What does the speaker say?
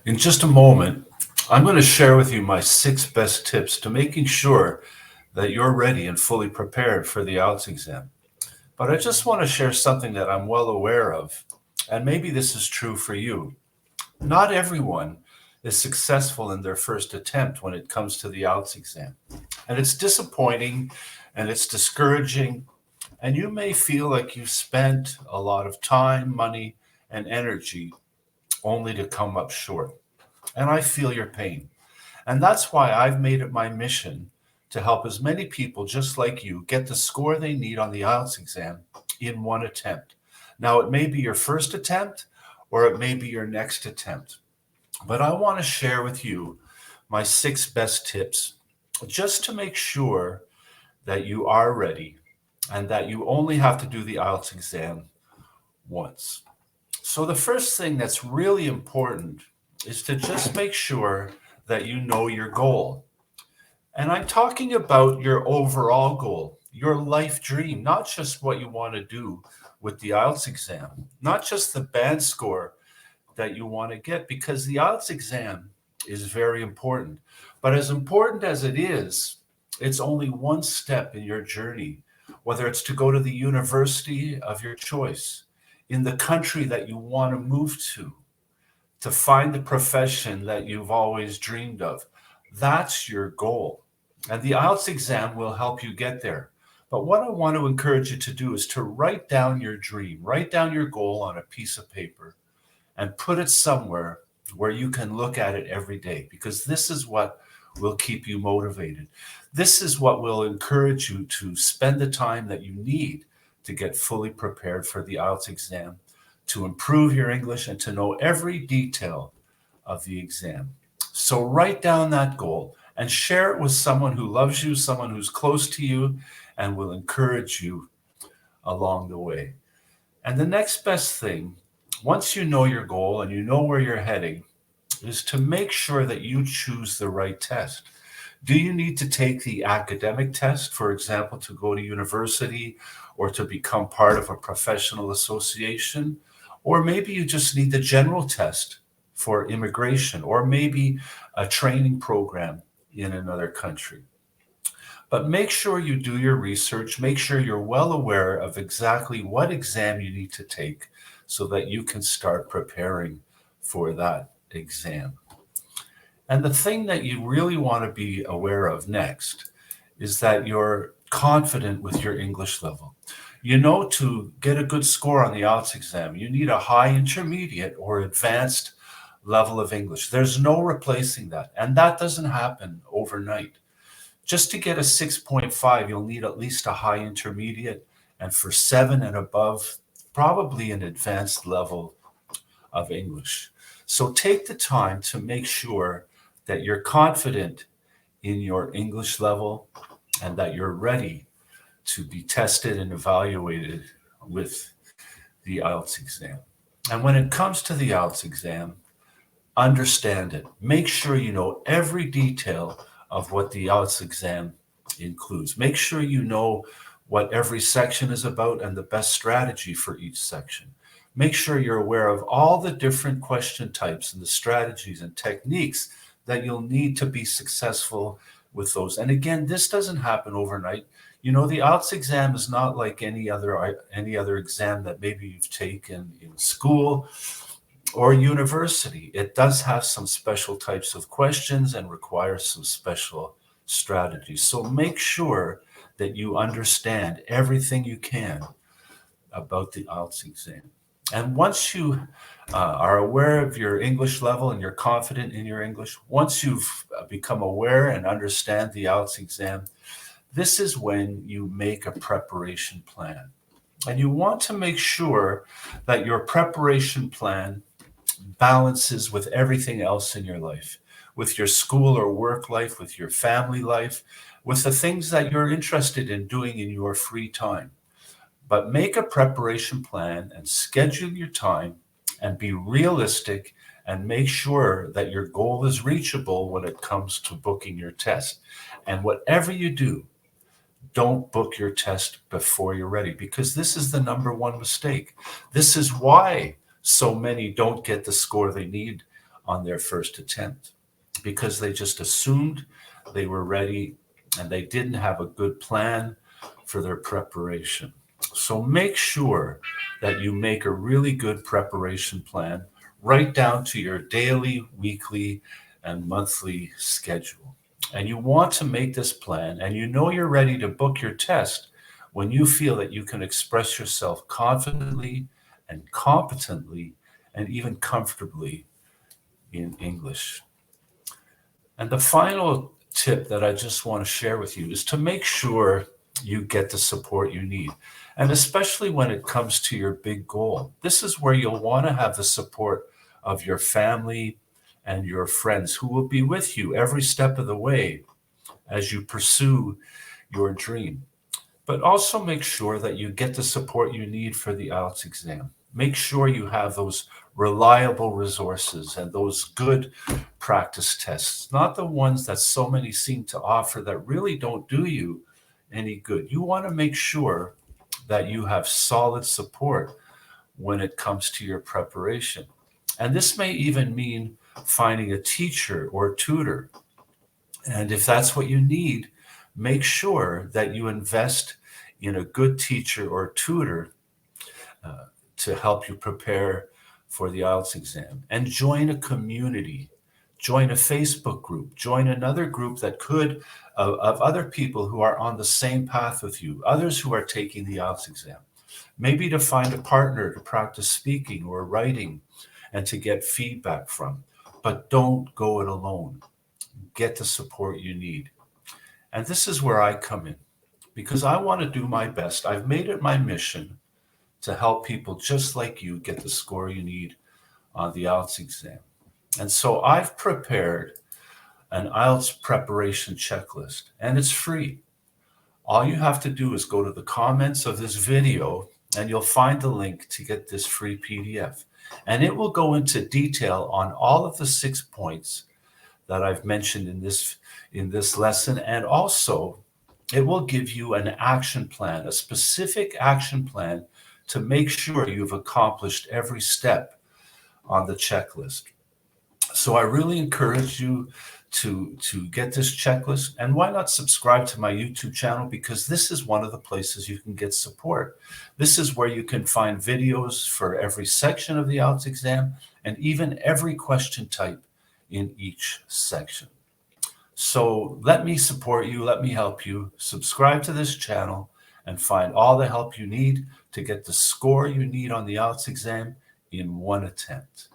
In just a moment, I'm going to share with you my 6 best tips to making sure that you're ready and fully prepared for the IELTS exam. But I just want to share something that I'm well aware of, and maybe this is true for you. Not everyone is successful in their first attempt when it comes to the IELTS exam. And it's disappointing and it's discouraging, and you may feel like you've spent a lot of time, money, and energy only to come up short. And I feel your pain. And that's why I've made it my mission to help as many people just like you get the score they need on the IELTS exam in one attempt. Now, it may be your first attempt or it may be your next attempt, but I want to share with you my 6 best tips just to make sure that you are ready and that you only have to do the IELTS exam once. So the first thing that's really important is to just make sure that you know your goal. And I'm talking about your overall goal, your life dream, not just what you want to do with the IELTS exam, not just the band score that you want to get, because the IELTS exam is very important. But as important as it is, it's only one step in your journey, whether it's to go to the university of your choice, in the country that you want to move to find the profession that you've always dreamed of. That's your goal. And the IELTS exam will help you get there. But what I want to encourage you to do is to write down your dream, write down your goal on a piece of paper and put it somewhere where you can look at it every day, because this is what will keep you motivated. This is what will encourage you to spend the time that you need to get fully prepared for the IELTS exam, to improve your English, and to know every detail of the exam. So write down that goal and share it with someone who loves you, someone who's close to you, and will encourage you along the way. And the next best thing, once you know your goal and you know where you're heading, is to make sure that you choose the right test. Do you need to take the academic test, for example, to go to university or to become part of a professional association? Or maybe you just need the general test for immigration, or maybe a training program in another country. But make sure you do your research. Make sure you're well aware of exactly what exam you need to take so that you can start preparing for that exam. And the thing that you really want to be aware of next is that you're confident with your English level. You know, to get a good score on the IELTS exam, you need a high intermediate or advanced level of English. There's no replacing that. And that doesn't happen overnight. Just to get a 6.5, you'll need at least a high intermediate, and for 7 and above, probably an advanced level of English. So take the time to make sure that you're confident in your English level and that you're ready to be tested and evaluated with the IELTS exam. And when it comes to the IELTS exam, understand it. Make sure you know every detail of what the IELTS exam includes. Make sure you know what every section is about and the best strategy for each section. Make sure you're aware of all the different question types and the strategies and techniques that you'll need to be successful with those. And again, this doesn't happen overnight. You know, the IELTS exam is not like any other exam that maybe you've taken in school or university. It does have some special types of questions and requires some special strategies. So make sure that you understand everything you can about the IELTS exam. And once you are aware of your English level and you're confident in your English, once you've become aware and understand the IELTS exam, this is when you make a preparation plan. And you want to make sure that your preparation plan balances with everything else in your life, with your school or work life, with your family life, with the things that you're interested in doing in your free time. But make a preparation plan and schedule your time and be realistic and make sure that your goal is reachable when it comes to booking your test. And whatever you do, don't book your test before you're ready, because this is the number one mistake. This is why so many don't get the score they need on their first attempt because they just assumed they were ready and they didn't have a good plan for their preparation. So make sure that you make a really good preparation plan right down to your daily, weekly, and monthly schedule. And you want to make this plan, and you know you're ready to book your test when you feel that you can express yourself confidently and competently and even comfortably in English. And the final tip that I just want to share with you is to make sure you get the support you need. And especially when it comes to your big goal, this is where you'll want to have the support of your family and your friends who will be with you every step of the way as you pursue your dream. But also make sure that you get the support you need for the IELTS exam. Make sure you have those reliable resources and those good practice tests, not the ones that so many seem to offer that really don't do you any good. You want to make sure that you have solid support when it comes to your preparation. And this may even mean finding a teacher or tutor. And if that's what you need, make sure that you invest in a good teacher or tutor to help you prepare for the IELTS exam. And join a community, join a Facebook group, join another group that could, of other people who are on the same path with you, others who are taking the IELTS exam. Maybe to find a partner to practice speaking or writing and to get feedback from. But don't go it alone. Get the support you need. And this is where I come in because I want to do my best. I've made it my mission to help people just like you get the score you need on the IELTS exam. And so I've prepared an IELTS preparation checklist, and it's free. All you have to do is go to the comments of this video, and you'll find the link to get this free PDF. And it will go into detail on all of the 6 points that I've mentioned in this lesson, and also it will give you an action plan, a specific action plan to make sure you've accomplished every step on the checklist. So I really encourage you to get this checklist, and why not subscribe to my YouTube channel, because this is one of the places you can get support. This is where you can find videos for every section of the IELTS exam and even every question type in each section. So let me support you, let me help you. Subscribe to this channel and find all the help you need to get the score you need on the IELTS exam in one attempt.